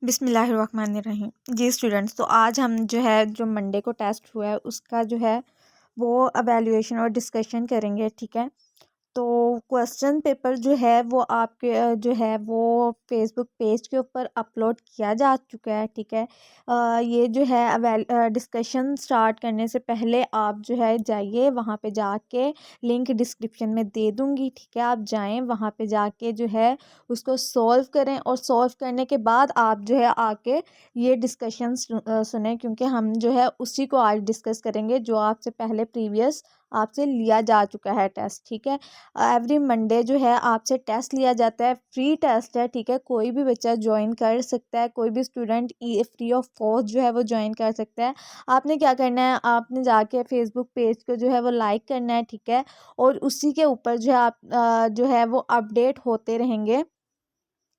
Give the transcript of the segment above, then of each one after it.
बिस्मिल्लाहिर्रहमानिर्रहीम। जी स्टूडेंट्स, तो आज हम जो मंडे को टेस्ट हुआ है उसका वो एवेल्युएशन और डिस्कशन करेंगे। ठीक है, तो क्वेश्चन पेपर वो आपके वो फेसबुक पेज के ऊपर अपलोड किया जा चुका है। ठीक है, ये डिस्कशन स्टार्ट करने से पहले आप जाइए वहाँ पे जाके, लिंक डिस्क्रिप्शन में दे दूँगी। ठीक है, आप जाएं वहाँ पे जाके उसको सॉल्व करें और सॉल्व करने के बाद आप आके ये डिस्कशन सुने, क्योंकि हम उसी को आज डिस्कस करेंगे जो आपसे पहले प्रीवियस आपसे लिया जा चुका है टेस्ट। ठीक है, एवरी मंडे आपसे टेस्ट लिया जाता है, फ्री टेस्ट है। ठीक है, कोई भी बच्चा ज्वाइन कर सकता है, कोई भी स्टूडेंट फ्री ऑफ कॉस्ट वो ज्वाइन कर सकता है। आपने क्या करना है, आपने जाके फेसबुक पेज को वो लाइक करना है। ठीक है, और उसी के ऊपर आप वो अपडेट होते रहेंगे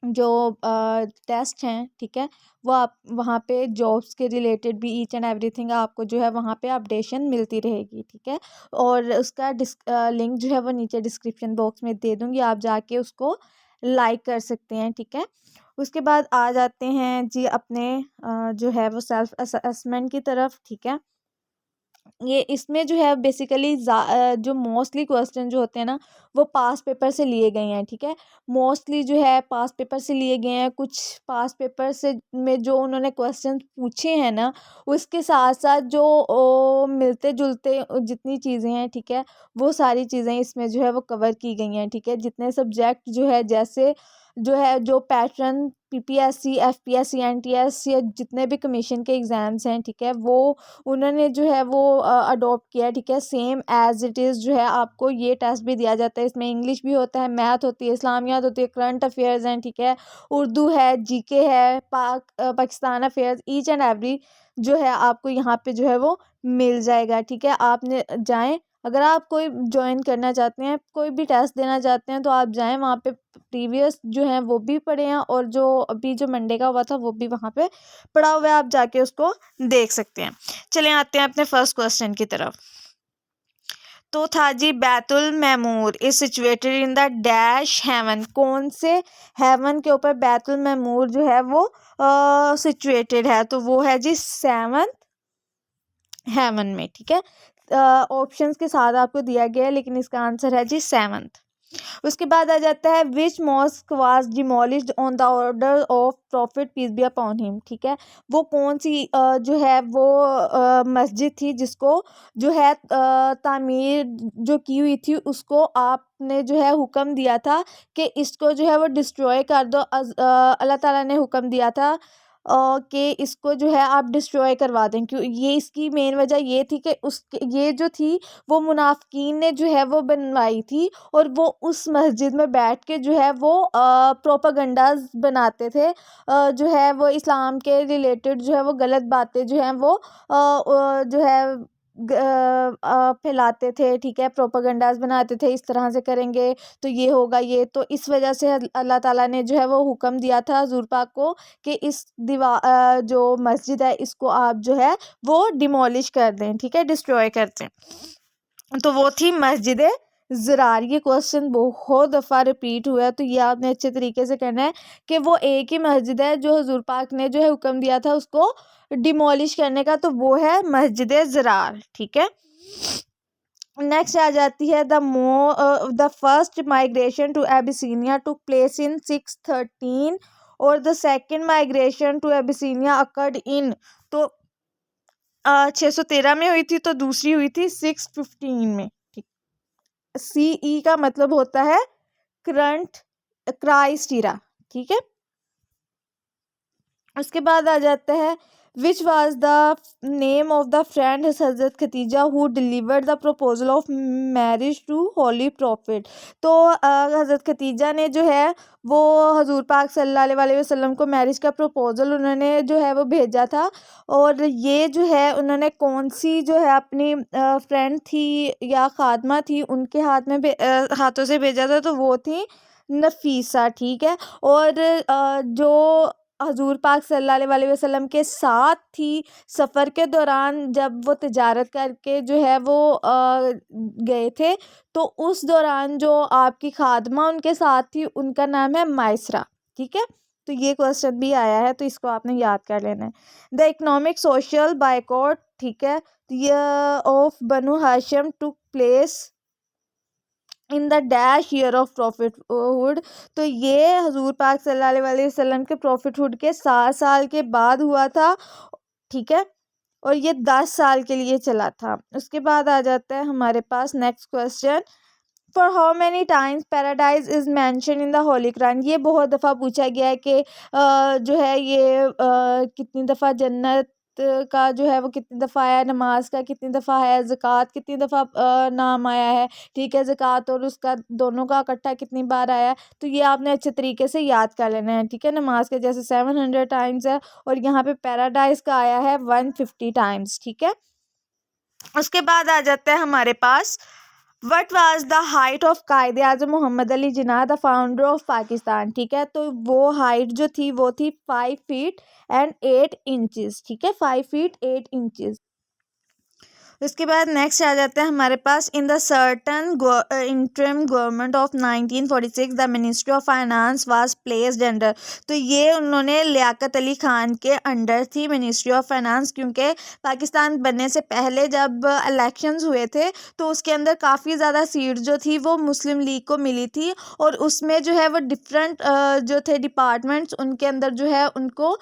जो टेस्ट हैं। ठीक है, वो आप वहाँ पे जॉब्स के रिलेटेड भी ईच एंड एवरीथिंग आपको वहाँ पे अपडेशन मिलती रहेगी। ठीक है, और उसका लिंक वो नीचे डिस्क्रिप्शन बॉक्स में दे दूँगी, आप जाके उसको लाइक कर सकते हैं। ठीक है, उसके बाद आ जाते हैं जी अपने वो सेल्फ असेसमेंट की तरफ। ठीक है, ये इसमें बेसिकली जो मोस्टली क्वेश्चन जो होते हैं ना, वो पास पेपर से लिए गए हैं। ठीक है, मोस्टली पास पेपर से लिए गए हैं। कुछ पास पेपर से में जो उन्होंने क्वेश्चन पूछे हैं ना, उसके साथ साथ जो मिलते जुलते जितनी चीज़ें हैं, ठीक है, वो सारी चीज़ें इसमें वो कवर की गई हैं। ठीक है, जितने सब्जेक्ट जैसे जो पैटर्न पीपीएससी, एफपीएससी, एनटीएस या जितने भी कमीशन के एग्ज़ाम्स हैं, ठीक है, वो उन्होंने वो अडॉप्ट किया। ठीक है, सेम एज़ इट इज़ आपको ये टेस्ट भी दिया जाता है। इसमें इंग्लिश भी होता है, मैथ होती है, इस्लामियात होती है, करंट अफेयर्स हैं। ठीक है, उर्दू है, जीके है, Pakistan affairs, each and every आपको यहाँ पे वो मिल जाएगा। ठीक है, आपने जाएँ, अगर आप कोई ज्वाइन करना चाहते हैं, कोई भी टेस्ट देना चाहते हैं, तो आप जाएँ वहाँ पे, प्रीवियस हैं वो भी पढ़े हैं, और जो अभी जो मंडे का हुआ था वो भी वहाँ पे पढ़ा हुआ है, आप जाके उसको देख सकते हैं। चलिए आते हैं अपने फर्स्ट क्वेश्चन की तरफ। तो था जी, Baitul Mamur is situated in the dash heaven. कौन से हेवन के ऊपर बैतुल मैमूर वो सिचुएटेड है? तो वो है जी 7th हेवन में। ठीक है, ऑप्शंस के साथ आपको दिया गया है, लेकिन इसका आंसर है जी 7th। उसके बाद आ जाता है, which mosque was demolished on the order of prophet peace be upon him. ठीक है, वो कौन सी वो मस्जिद थी जिसको तामीर जो की हुई थी, उसको आपने हुक्म दिया था कि इसको वो डिस्ट्रॉय कर दो। अल्लाह ताला ने हुक्म दिया था कि इसको आप डिस्ट्रॉय करवा दें। क्यों? ये इसकी मेन वजह ये थी कि ये जो थी वो मुनाफिकीन ने वो बनवाई थी, और वो उस मस्जिद में बैठ के वो प्रोपागंडाज बनाते थे, वो इस्लाम के रिलेटेड वो गलत बातें वो फैलाते थे। ठीक है, प्रोपागंडाज बनाते थे, इस तरह से करेंगे तो ये होगा, ये तो इस वजह से अल्लाह ताला ने वो हुक्म दिया था हुजूर पाक को कि इस दीवार जो मस्जिद है इसको आप वो डिमोलिश कर दें। ठीक है, डिस्ट्रॉय कर दें। तो वो थी मस्जिद ज़रार। ये क्वेश्चन बहुत दफ़ा रिपीट हुआ है, तो ये आपने अच्छे तरीके से करना है कि वो एक ही मस्जिद है जो हुजूर पाक ने हुक्म दिया था उसको डिमोलिश करने का, तो वो है मस्जिद ज़रार। ठीक है, नेक्स्ट आ जाती है, the first migration to Abyssinia took place in 613 और the second migration to Abyssinia occurred in. तो 613 में हुई थी, तो दूसरी हुई थी 615 में। ठीक, CE का मतलब होता है करंट क्राइस्ट इरा। ठीक है, उसके बाद आ जाता है, which was the name of the friend Hazrat Khatija who delivered the proposal of marriage to holy prophet. तो हज़रत खतीजा ने वो हजूर पाक सल्लल्लाहु अलैहि वसल्लम को मैरिज का प्रपोजल उन्होंने वो भेजा था, और ये उन्होंने कौन सी अपनी फ्रेंड थी या खादमा थी, उनके हाथों से भेजा था, तो वो थी नफीसा। ठीक है, और जो हजूर पाक सल्लल्लाहु अलैहि वसल्लम के साथ थी सफ़र के दौरान, जब वो तिजारत करके वो गए थे, तो उस दौरान जो आपकी खादमा उनके साथ थी, उनका नाम है मायसरा। ठीक है, तो ये क्वेश्चन भी आया है, तो इसको आपने याद कर लेना है। द इकोनॉमिक सोशल बायकॉट, ठीक है, of Banu Hashim took place in the dash year of prophethood. तो ये हजूर पाक सल्लल्लाहु अलैहि वसल्लम के प्रॉफिटहुड के 7 साल के बाद हुआ था, ठीक है, और ये 10 साल के लिए चला था। उसके बाद आ जाता है हमारे पास next question, for how many times paradise is mention in the holy Quran. ये बहुत दफ़ा पूछा गया है कि जो है ये कितनी दफ़ा जन्नत का जो है वो कितनी दफ़ा आया है, नमाज का कितनी दफ़ा है, ज़कात कितनी दफ़ा नाम आया है, ठीक है, ज़कात और उसका दोनों का इकट्ठा कितनी बार आया है। तो ये आपने अच्छे तरीके से याद कर लेना है, ठीक है। नमाज के जैसे 700 टाइम्स है, और यहाँ पे पैराडाइज का आया है 150 टाइम्स, ठीक है। उसके बाद आ जाता है हमारे पास, what was the height of Quaid-e Azam Mohammad Ali Jinnah the founder of Pakistan, ठीक है। तो वो हाइट जो थी वो थी 5 फीट एंड 8 इंचज़, ठीक है, 5 फीट 8 इंचज़। उसके बाद नेक्स्ट आ जाता है हमारे पास, in the certain interim government of 1946 the ministry of finance was placed under. तो ये उन्होंने लियाकत अली ख़ान के अंडर थी मिनिस्ट्री ऑफ फाइनेंस, क्योंकि पाकिस्तान बनने से पहले जब इलेक्शंस हुए थे तो उसके अंदर काफ़ी ज़्यादा सीट जो थी वो मुस्लिम लीग को मिली थी, और उसमें जो है वो डिफरेंट जो थे डिपार्टमेंट्स, उनके अंदर जो है उनको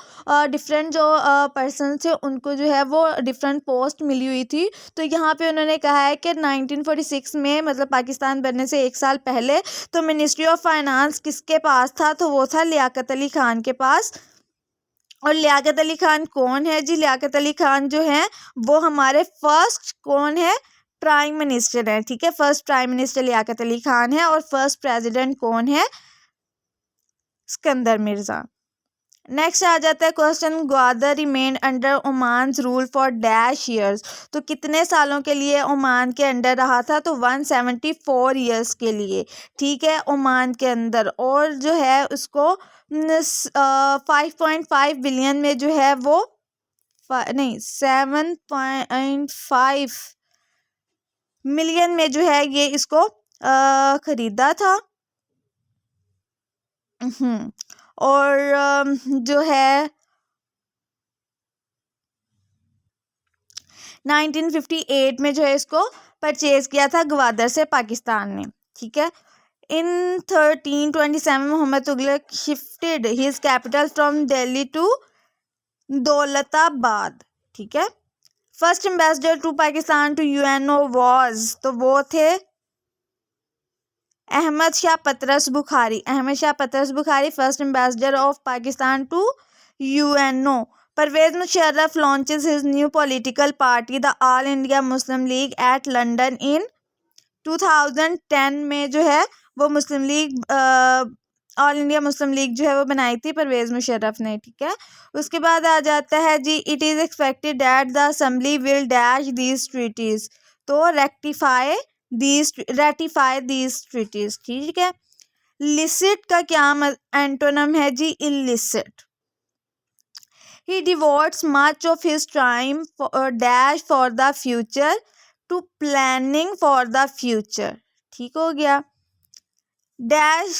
डिफरेंट जो पर्सन थे उनको जो है वो डिफरेंट पोस्ट मिली हुई थी। तो यहाँ पे उन्होंने कहा है कि 1946 में, मतलब पाकिस्तान बनने से 1 साल पहले, तो मिनिस्ट्री ऑफ फाइनेंस किसके पास था, तो वो था लियाकत अली ख़ान के पास। और लियाकत अली ख़ान कौन है जी? लियाकत अली ख़ान जो है वो हमारे फर्स्ट कौन है, प्राइम मिनिस्टर है, ठीक है। First prime minister Liaquat Ali Khan है, और फर्स्ट प्रेसिडेंट कौन है, सिकंदर मिर्ज़ा। नेक्स्ट आ जाता है question, Gwadar remain under Oman's rule for dash years. तो कितने सालों के लिए ओमान के अंडर रहा था, तो 174 ईयर्स के लिए, ठीक है, ओमान के अंदर। और जो है उसको 5.5 बिलियन में जो है वो नहीं 7.5 मिलियन में जो है ये इसको ख़रीदा था। और जो है 1958 में जो है इसको परचेज किया था ग्वादर से पाकिस्तान ने, ठीक है। In 1327 Muhammad Tughlaq shifted his capital from Delhi to Daulatabad, ठीक है। First ambassador to Pakistan to UNO was, तो वो थे Ahmad Shah Patras Bukhari. Ahmed Shah Patras Bukhari first ambassador of Pakistan to UNO. Pervez Musharraf launches his new political party the All India Muslim League at London in 2010 में जो है वो Muslim League All India Muslim League जो है वो बनाई थी परवेज़ मुशर्रफ ने, ठीक है। उसके बाद आ जाता है जी, it is expected that the assembly will dash these treaties, तो रेटिफाई दीज ट्रीटीज़, ठीक है। लिसिट का क्या एंटोनम है जी? Illicit. He devotes much of his time dash for the future to planning for the future, ठीक हो गया। Dash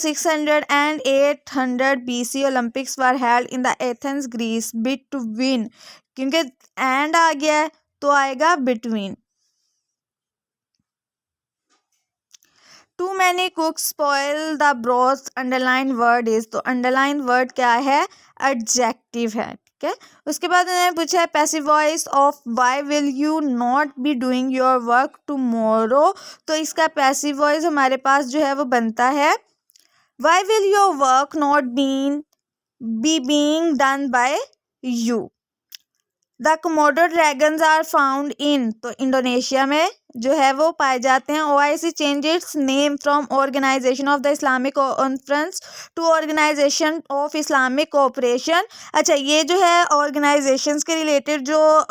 600 and 800 BC Olympics were held in the Athens, Greece. Between, क्योंकि एंड आ गया है तो आएगा between. Too many cooks spoil the broth. Underline word is, तो underline word क्या है? Adjective है, ठीक है। उसके बाद उन्होंने पूछा है passive voice of why will you not be doing your work tomorrow। तो इसका passive voice हमारे पास जो है वो बनता है why will your work not be being done by you। The Komodo dragons are found in, तो इंडोनेशिया में जो है वो पाए जाते हैं। OIC change its name from organisation of the Islamic conference to organisation of Islamic cooperation. अच्छा, ये जो है ऑर्गेनाइजेशंस के रिलेटेड जो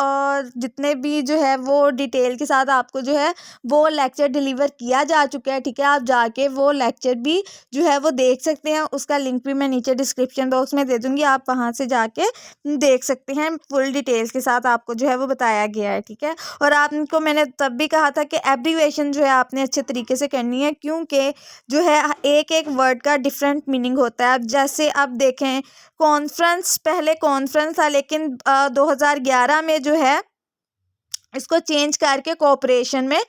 जितने भी जो है वो डिटेल के साथ आपको जो है वो लेक्चर डिलीवर किया जा चुका है, ठीक है। आप जाके वो लेक्चर भी जो है वो देख सकते हैं, उसका लिंक भी मैं नीचे डिस्क्रिप्शन बॉक्स में दे दूँगी, आप वहाँ से जाके देख सकते हैं। फुल डिटेल्स के साथ आपको जो है वो बताया गया है, ठीक है। और आपको मैंने तब भी कहा था कि एब्रीवेशन जो है आपने अच्छे तरीके से करनी है, क्योंकि जो है एक एक वर्ड का डिफरेंट मीनिंग होता है। अब जैसे आप देखें कॉन्फ्रेंस, पहले कॉन्फ्रेंस था लेकिन 2011 में जो है इसको चेंज करके कोऑपरेशन में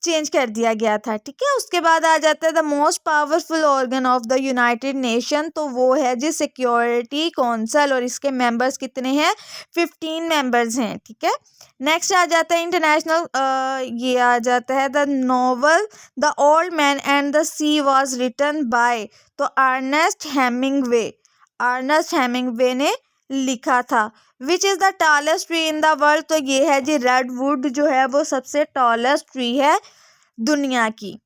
चेंज कर दिया गया था, ठीक है। उसके बाद आ जाता है the most powerful organ of the United nation, तो वो है जी सिक्योरिटी काउंसिल, और इसके मेंबर्स कितने हैं? 15 मेंबर्स हैं, ठीक है। नेक्स्ट आ जाता है इंटरनेशनल, ये आ जाता है the novel the old man and the sea was written by, तो अर्नेस्ट हेमिंगवे, अर्नेस्ट हेमिंगवे ने लिखा था। Which is the tallest tree in the world, तो ये है जी रेडवुड, जो है वो सबसे टॉलेस्ट ट्री है दुनिया की।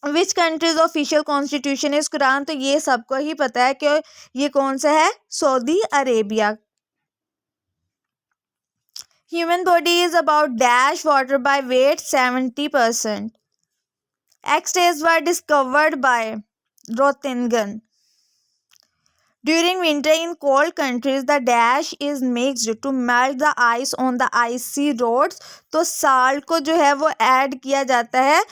Which countries official constitution is Quran, तो ये सबको ही पता है कि ये कौन सा है? Saudi Arabia. Human body is about dash water by weight 70%. X rays were discovered by Roentgen. During winter in cold countries, the dash is mixed to melt the ice on the icy roads. तो salt को जो है वो add किया जाता है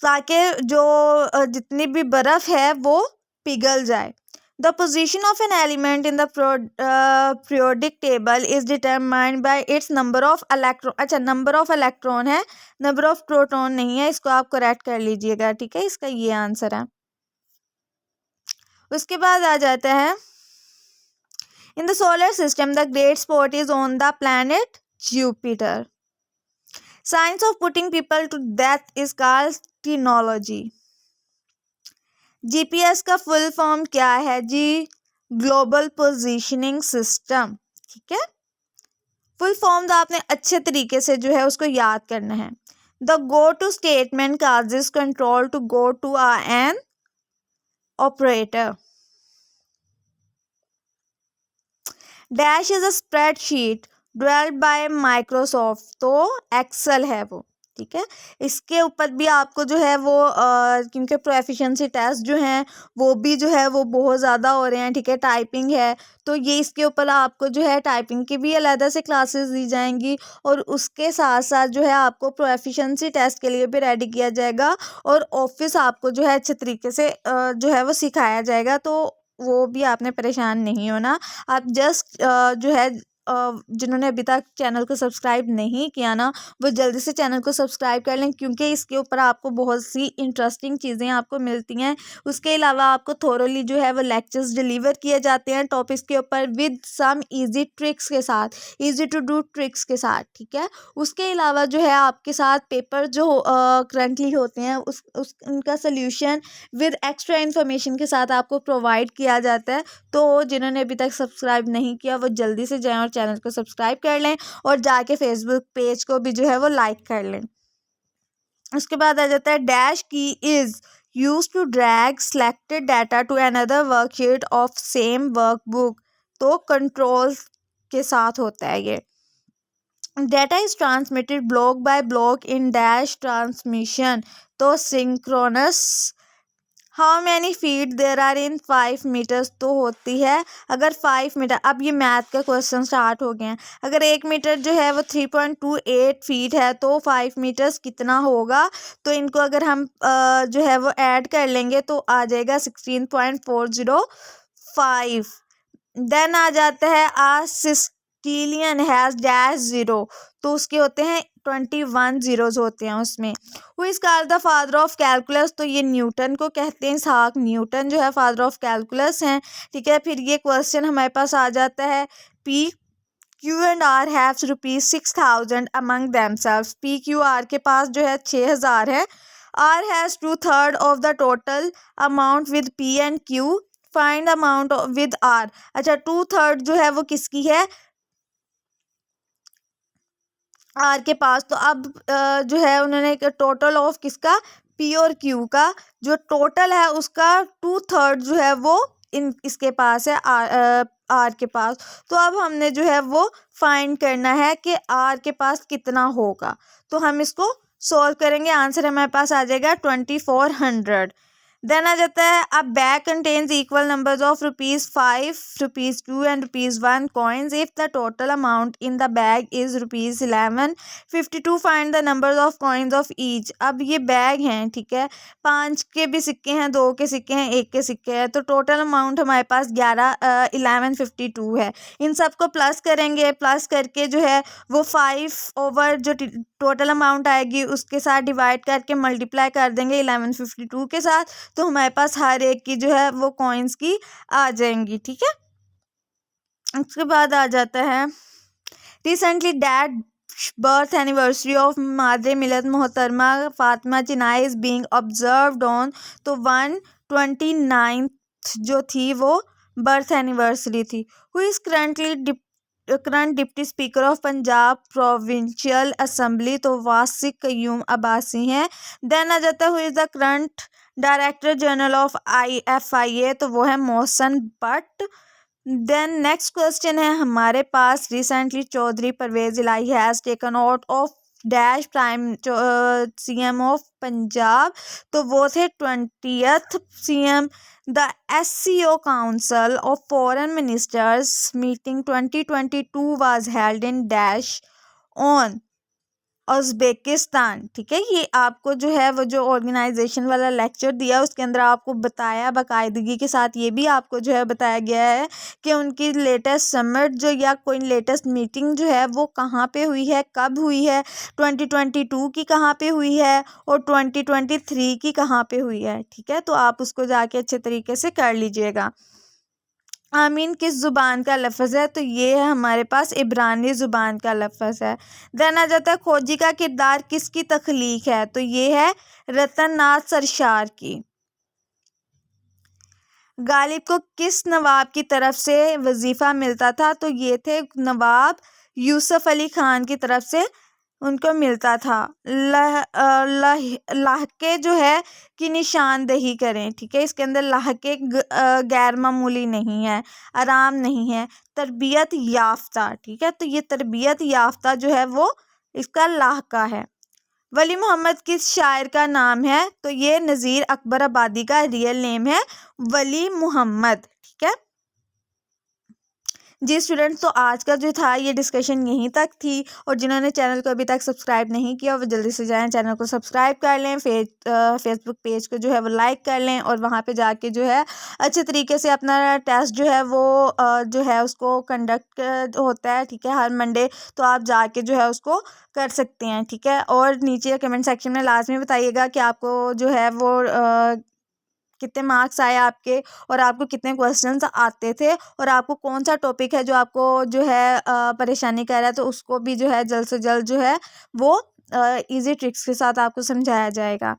ताकि जो जितनी भी बर्फ़ है वो पिघल जाए। The position of an element in the periodic table is determined by its number of electron. अच्छा, number of electron है, number of proton नहीं है, इसको आप करेक्ट कर लीजिएगा, ठीक है। इसका ये आंसर है। उसके बाद आ जाता है in the solar system the great spot is on the planet Jupiter. Science of putting people to death is called technology. GPS का फुल फॉर्म क्या है जी? ग्लोबल पोजीशनिंग सिस्टम, ठीक है। फुल फॉर्म तो आपने अच्छे तरीके से जो है उसको याद करना है। The go to statement causes control to go to an operator. Dash is a spreadsheet developed by Microsoft, तो एक्सेल है वो, ठीक है। इसके ऊपर भी आपको जो है वो क्योंकि प्रोफिशिएंसी टेस्ट जो हैं वो भी जो है वो बहुत ज़्यादा हो रहे हैं, ठीक है। टाइपिंग है तो ये इसके ऊपर आपको जो है टाइपिंग की भी अलग से क्लासेस दी जाएंगी, और उसके साथ साथ जो है आपको प्रोफिशिएंसी टेस्ट के लिए भी रेडी किया जाएगा, और ऑफिस आपको जो है अच्छे तरीके से जो है वो सिखाया जाएगा। तो वो भी आपने परेशान नहीं होना। आप जस्ट जो है जिन्होंने अभी तक चैनल को सब्सक्राइब नहीं किया ना, वो जल्दी से चैनल को सब्सक्राइब कर लें, क्योंकि इसके ऊपर आपको बहुत सी इंटरेस्टिंग चीज़ें आपको मिलती हैं। उसके अलावा आपको थोरोली जो है वो लेक्चर्स डिलीवर किए जाते हैं टॉपिक्स के ऊपर विद सम इजी ट्रिक्स के साथ, इजी टू डू ट्रिक्स के साथ, ठीक है। उसके अलावा जो है आपके साथ पेपर जो करंटली होते हैं उनका सोल्यूशन विद एक्स्ट्रा इन्फॉर्मेशन के साथ आपको प्रोवाइड किया जाता है। तो जिन्होंने अभी तक सब्सक्राइब नहीं किया वो जल्दी से जाएं और चैनल को सब्सक्राइब कर लें, और जाके फेसबुक पेज को भी जो है वो लाइक कर लें। उसके बाद आ जाता है डैश की is used to drag selected data to another worksheet of same workbook, तो कंट्रोल के साथ होता है ये। Data is transmitted block by block in dash transmission, तो synchronous. How many feet there are in 5 metres, तो होती है अगर 5 मीटर, अब ये मैथ का क्वेश्चन स्टार्ट हो गए हैं। अगर 1 मीटर जो है वो 3.28 फीट है तो 5 मीटर्स कितना होगा? तो इनको अगर हम जो है वो ऐड कर लेंगे तो आ जाएगा 16.405। देन आ जाता है आ सिस्टिलियन हैज़ डैश ज़ीरो, तो उसके होते हैं 21 जीरोज होते हैं उसमें। Who is called the father of calculus, तो ये न्यूटन को कहते हैं। इसहाक न्यूटन जो है फादर ऑफ कैलकुलस हैं, ठीक है। फिर ये क्वेश्चन हमारे पास आ जाता है P Q and R have ₹6,000 amongst themselves. P Q R के पास जो है 6,000 है। R has 2/3 of the total amount with P and Q, find amount with R. अच्छा, 2/3 जो है वो किसकी है? आर के पास। तो अब जो है उन्होंने टोटल ऑफ किसका? पी और क्यू का जो टोटल है उसका 2/3 जो है वो इसके पास है, आर के पास। तो अब हमने जो है वो फाइंड करना है कि आर के पास कितना होगा। तो हम इसको सॉल्व करेंगे, आंसर हमारे पास आ जाएगा 2400। देन आ जाता है अ bag contains equal numbers of ₹5, ₹2 and ₹1 coins if the total amount in the bag is ₹11.52 find the number of coins of each. अब ये बैग हैं, ठीक है, 5 के भी सिक्के हैं, 2 के सिक्के हैं, 1 के सिक्के हैं, तो टोटल अमाउंट हमारे पास 1152 है। इन सबको प्लस करेंगे, प्लस करके जो है वो 5 ओवर जो टोटल अमाउंट आएगी उसके साथ डिवाइड करके मल्टीप्लाई कर देंगे 1152 के साथ, तो हमारे पास हर एक की जो है वो कॉइन्स की आ जाएंगी, ठीक है। उसके बाद आ जाता है recently the birth anniversary of Madar-e Millat Mohtarma Fatima चिनाई इज बीइंग ऑब्जर्व्ड ऑन, तो 1/29 जो थी वो बर्थ एनिवर्सरी थी। Who is current deputy speaker of Punjab provincial assembly, तो वासिक कयूम अब्बासी हैं। देन आ जाता है who is the current director general of IFIA, तो वो है Mohsin Bhatt. Then next question है हमारे पास, recently Chaudhry Pervez Elahi has taken out of dash prime CM of Punjab, तो वो थे 20th CM। The SCO council of foreign ministers meeting 2022 was held in dash on Uzbekistan, ठीक है। ये आपको जो है वो जो ऑर्गेनाइजेशन वाला लेक्चर दिया उसके अंदर आपको बताया बाकायदगी के साथ, ये भी आपको जो है बताया गया है कि उनकी लेटेस्ट समिट जो या कोई लेटेस्ट मीटिंग जो है वो कहाँ पे हुई है, कब हुई है, 2022 की कहाँ पे हुई है और 2023 की कहाँ पे हुई है, ठीक है। तो आप उसको जाके अच्छे तरीके से कर लीजिएगा। आमीन किस ज़ुबान का लफ्ज़ है, तो ये है हमारे पास इब्रानी ज़ुबान का लफ्ज़ है। देन आ जाता है खोजी का किरदार किसकी तख्लीक है, तो ये है रतन नाथ सरशार की। गालिब को किस नवाब की तरफ से वजीफ़ा मिलता था, तो ये थे नवाब यूसुफ अली ख़ान की तरफ से उनको मिलता था। लाहके जो है की निशानदेही करें, ठीक है। इसके अंदर लाहके गैर मामूली नहीं है, आराम नहीं है, तरबियत याफ्ता, ठीक है। तो ये तरबियत याफ्ता जो है वो इसका लाहका है। वली मोहम्मद किस शायर का नाम है, तो ये नज़ीर अकबर आबादी का रियल नेम है वली मोहम्मद, ठीक है जी स्टूडेंट्स। तो आज का जो था ये डिस्कशन यहीं तक थी, और जिन्होंने चैनल को अभी तक सब्सक्राइब नहीं किया वो जल्दी से जाएं चैनल को सब्सक्राइब कर लें, फेसबुक पेज को जो है वो लाइक कर लें, और वहाँ पे जाके जो है अच्छे तरीके से अपना टेस्ट जो है वो जो है उसको कंडक्ट होता है, ठीक है, हर मंडे, तो आप जाके जो है उसको कर सकते हैं, ठीक है। और नीचे कमेंट सेक्शन में लाजमी बताइएगा कि आपको जो है वो कितने मार्क्स आए आपके, और आपको कितने क्वेश्चंस आते थे, और आपको कौन सा टॉपिक है जो आपको जो है परेशानी कर रहा है, तो उसको भी जो है जल्द से जल्द जो है वो इजी ट्रिक्स के साथ आपको समझाया जाएगा।